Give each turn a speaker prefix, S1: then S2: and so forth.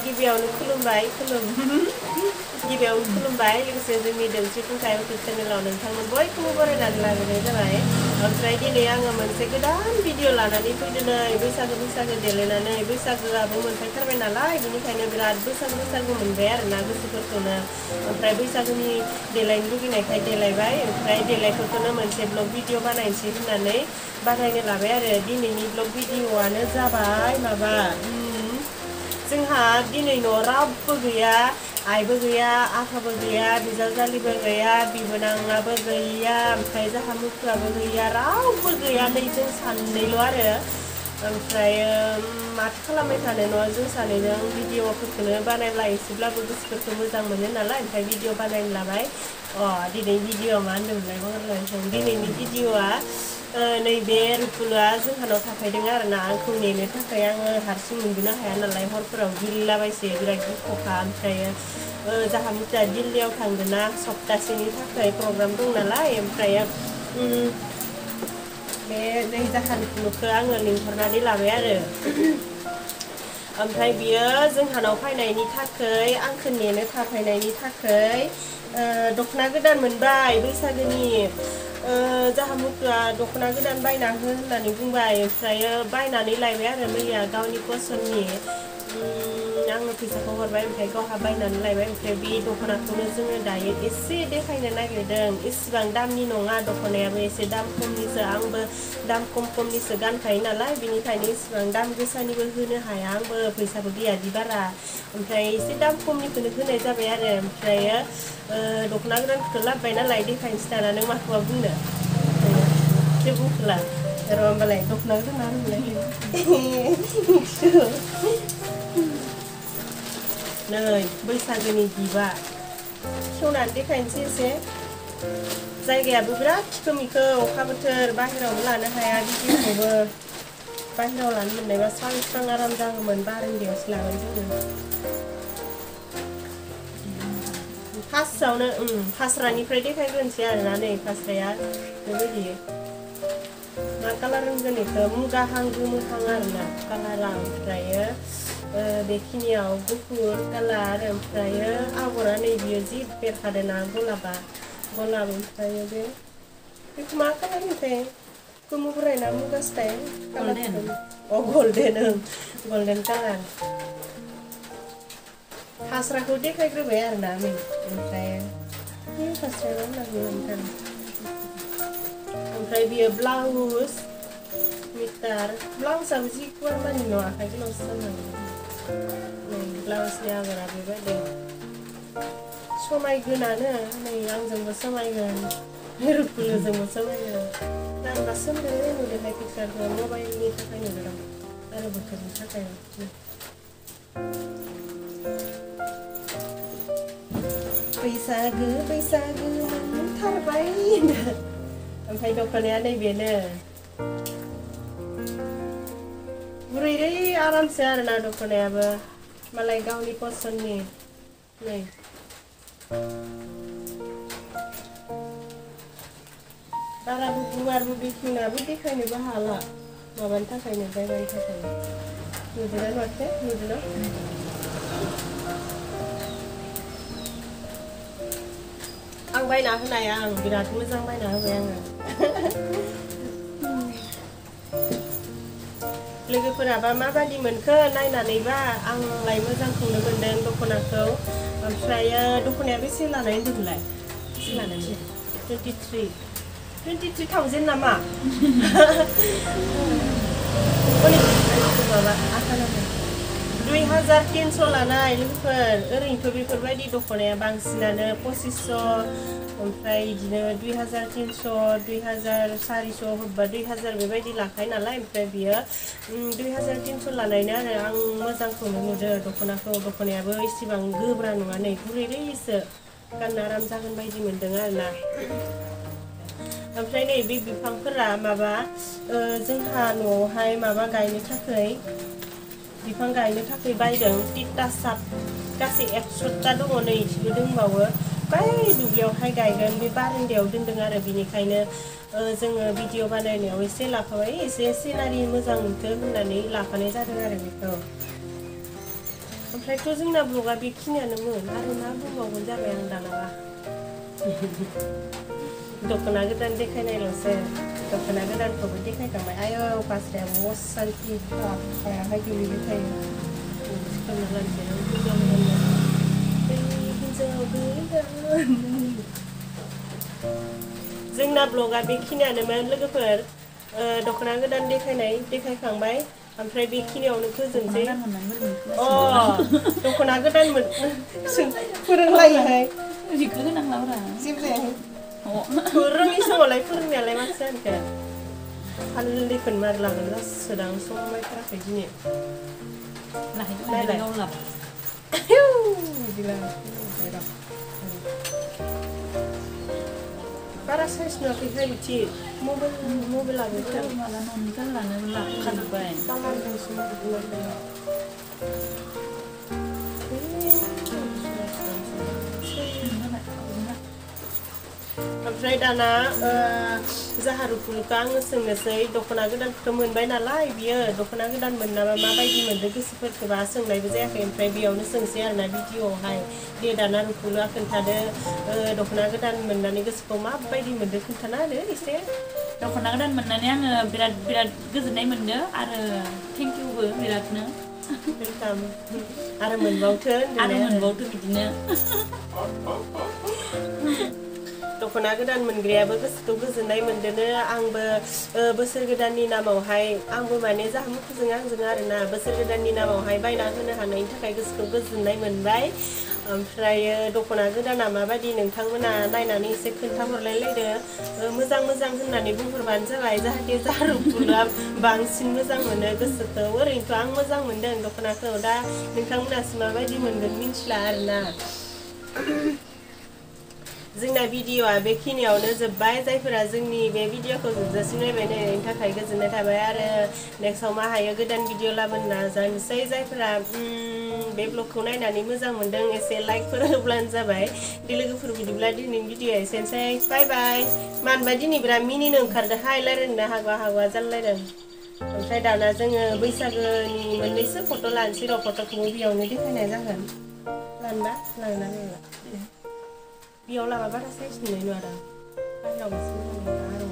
S1: गिबियावनो खुलुमबाय लोगोसे जोंनि दोंसे फुंखा इउटुब चेनेलाव नोंथांमोन बयखौबो बरायनानै लाबोनाय जाबाय ओमफ्राय दिनै आङो मोनसे गोदान भिडिअ लानानै फैदों बैसागो देलायनानै बैसागोआबो मोनफैथारबाय नालाय बेनिखायनो बिराद बैसागो मोनबाय आरोना गोसोफोरखौनो ओमफ्राय बैसागोनि देलायनो लुगैनायखाय देलायबाय ओमफ्राय देलायफोरखौनो मोनसे ब्लग भिडिअ बानायनोसै होननानै बानायनो लाबाय आरो दिनैनि ब्लग भिडिअआनो जाबाय माबा जोंहा दिनै न' रावबो गैया आइबो गैया आफाबो गैया बिजावजालिबो गैया बिबोनाङाबो गैया ओमफ्राय जोंहा मुखुआबो गैया रावबो गैया नै जों सानैल' आरो ओमफ्राय माथो खालामबाय थानो न' जों सानैजों भिडिअफोरखौनो बानायब्ला एसेब्लाबो गोसोफोरखौ मोजां मोनो नालाय ओमफ्राय भिडिअ बानायनो लाबाय दिनै भिडिअ मा होनदोंमोनलाय बावगारलायसै दिनैनि भिडिअआ नैबे रुपुलुआ जोंहानाव थाफैदों आरोना आंखौ नेनो थाखाय आङो हारसिं उन्दुनो हाया नालाय हरफोराव गिलाबायसै बिराद गिख'खा ओमफ्राय जाहा मुखुआ दिल्लीयाव थांदोंना सप्तासेनि थाखाय प्रग्राम दं नालाय ओमफ्राय बे नै जाहा रुपुलुखौ आङो लिंहरनानै लाबाय आरो ओमफ्राय बियो जोंहानाव फैनायनि थाखाय आंखौ नेनो थाफैनायनि थाखाय दखना गोदान मोनबाय बैसागोनि जाहा मुखुआ दखना गोदान बायना हो होननानै बुंबाय ओमफ्राय बायनानै लायबाय आरो मैया गावनि पसन्दनि आङो फैसाखौ हरबाय ओमफ्राय गावहा बायनानै लायबाय ओमफ्राय बे दखनाखौनो जोङो दायो एसे देखायनो नागिरदों इसेबां दामनि नङा दखनायाबो एसे दाम खमनिसो आंबो दाम खमनिसो गानखायो नालाय बेनिखायनो इसेबां दाम गोसानिबो होनो हाया आंबो फैसाबो गैयादि बारा ओमफ्राय एसे दाम खमनिखौनो होनाय जाबाय आरो ओमफ्राय दखना गोदानखौ लाबोबाय नालाय देखायनोसै दाना नों माखौबा बुंनो जेबो बुंखोला र' होमबालाय दखना गोदाना होनलाय नै बैसागोनि बिबा खेवनानै देखायनोसै एसे जायगायाबो बिराद थिखोमिखो अखा बोथोर बाहेरावबो लानो हाया भिडिअखौबो बाहेराव लानो मोननायबा स्रां आराम जागौमोन बारान्दायावसो लागोन जोङो फार्स्टआवनो फास्रानिफ्राय देखायग्रोनोसै आरोना नै फास्राया बेबायदि मा कालार होनगोन बेखौ मुगाहां गोमोहां आरोना कालारा ओमफ्राय बेखिनियाव गुफुर कालार ओमफ्राय आगरा नै बियो जि बेरखादोंना गलाब ओमफ्राय बेखौ मा कालार होनथाय गोमो बोरायना मुगा स्टाइल गल्डेन कालार फास्राखौ देखायग्रोबाय आरोना ओमफ्राय फास्राया होननांगौ ओमफ्राय बियो ब्लाउस मिटार ब्लाउसआबो जि गुवार मानि न' आखाइ गोलावसो जानांगौ नै ब्लाउसनि आगरा बेबायदि समायगोनानो नै आंजोंबो समायगोन रुपुलुजोंबो समायगोन नांबा सोमदों नुदोंहाय पिक्सारखौ मबाइलनि थाखाय नुदों आरो बोथोरनि थाखाय बैसागो मोनथारबाय ओमफ्राय दखनाया नैबेनो गुरैरै आरामसे आरोना दखनायाबो मालाय गावनि पसन्दनि नै बाराबो गुवारबो बेखिनियाबो देखायनोबो हाला माबानि थाखायनो जायगानि थाखायनो नुदोंना नुवाखै नुदोंना आं बायना होनाया आं बिराद मोजां बायना होबाय आङो लोगोफोराबा माबादि मोनखो नायनानैबा आंलाय मोजांखौनो मोनदों दखनाखौ ओमफ्राय दखनाया बेसे लानाय होनदोंलाय बेसे लानाय 23,000 नामा माबा 2300 लानाय लोगोफोर ओरैनोथ' बेफोरबायदि दखनाया बांसिनानो 2500 ओमफ्राय बिदिनो 2300 2400 होबा 2000 बेबायदि लाखायो नालाय ओमफ्राय बियो 2300 लानायनो आरो आं मोजांखौनो नुदो दख'नायाबो इसेबां गोब्रा नङा नै गुरैसो गाननो आराम जागोन बायदि मोनदों आरोना ओमफ्राय नै बे बिफांफोरा माबा जोंहा न'आवहाय माबा गायनो थाखाय बिफां गायनो थाखाय बायदों तितासाप गासै 100टा दङ नै इथिबो दंबावो बै दुब्लियावहाय गायगोन बे बारान्दायाव दोनदों आरो बिनिखायनो जोङो भिडिअ बानायनायाव एसे लाफाबाय एसे सिनारि मोजां नुथो होननानै लाफानाय जादों आरो बेखौ ओमफ्रायथ' जोंना ब्लगा बेखिनियानोमोन आरो मा बुंबावगोन जाबाय आं दानाबा दख'ना गोदान देखायनायल'सो दख'ना गोदानखौबो देखायखांबाय आयौ बास्रायाबो असान्थि हायाहाय गोलैबाय थायो सिखांना लानोसै जोंना ब्लगा बेखिनियानोमोन लोगोफोर दख'ना गोदान देखायखांबाय ओमफ्राय बेखिनियावनो फोजोबनोसै दख'ना गोदान फोरोंलायोहाय
S2: बेखौ होनांलाब्रा
S1: जेबो जायाखै रोङि समावलाय फोरोंनायालाय माथो जानोखो हालदैखौनो मारलागोन जासोदां समायथाराखै दिनै
S2: नायलाय
S1: बारा साइज नुवाखैहाय बिदि मबाइलाबो
S2: माला न'निफ्राय लानो लाखाजोब्बाय
S1: ओमफ्राय दाना जाहारुफुलखौ आङो सोंनोसै दख'ना गोदानखौथ' मोनबाय नालाय बियो दख'ना गोदान मोननाबा माबायदि मोनदों गोसोफोरखौबा सोंनायबो जायाखै ओमफ्राय बेयावनो सोंसै आरोना भिडिअआवहाय दे दाना रुफुला खोन्थादो दख'ना गोदान मोननानै गोसोखौ माबायदि मोनदों खोन्थाना होदो एसे
S2: दख'ना गोदान मोननानै आङो बिराद गोजोननाय मोनदों आरो थेंकिउबो बिरादनो
S1: वेलकाम आरो मोनबावथो
S2: बिदिनो
S1: दख'ना गोदान मोनग्रायाबो गोसोखौ गोजोननाय मोनदोंनो आंबो बोसोर गोदाननि नामावहाय आंबो माने जाहामुखुजों आंजों आरोना बोसोर गोदाननि नामावहाय बायना होनो हानायनि थाखाय गोसोखौ गोजोननाय मोनबाय ओमफ्रायो दख'ना गोदाना माबायदि नोंथांमोना नायनानै एसे खोन्थाहरलायलायदो मोजां होननानै बुंहरबानो जाबाय जाहाथे जाहारुफुला बांसिन मोजां मोनो गोसोखौ ओरैनोथ' आं मोजां मोनदों दख'नाखौ दा नोंथांमोनासो माबायदि मोनगोन मिन्थिला आरोना जोंना भिडिअआ बेखिनियावनो जोब्बाय जायफोरा जोंनि बे भिडिअखौ जोबजासिम नायबाय नायनायनि थाखाय गोजोननाय थाबाय आरो नेक्स्टआव मा हायो गोदान भिडिअ लाबोनो नाजानोसै जायफोरा बे ब्लगखौ नायनानै मोजां मोनदों एसे लाइकफोर होब्लानो जाबाय दे लोगोफोर बिदिब्ला दिनैनि भिडिअआ एसेनोसै बाय बाय मानोबा दिनै बिराद मिनिनो ओंखारदोंहाय रायलायनो हागवा जालायलायदों ओमफ्राय दाना जोङो बैसागोनि मोननैसो फट' लानोसै र' फट'खौबो बेयावनो देखायनाय जागोन लांना बेयाव लाबा बारा साइज नुनाय नङा दां बाहेरावसो मोजां नङा आरो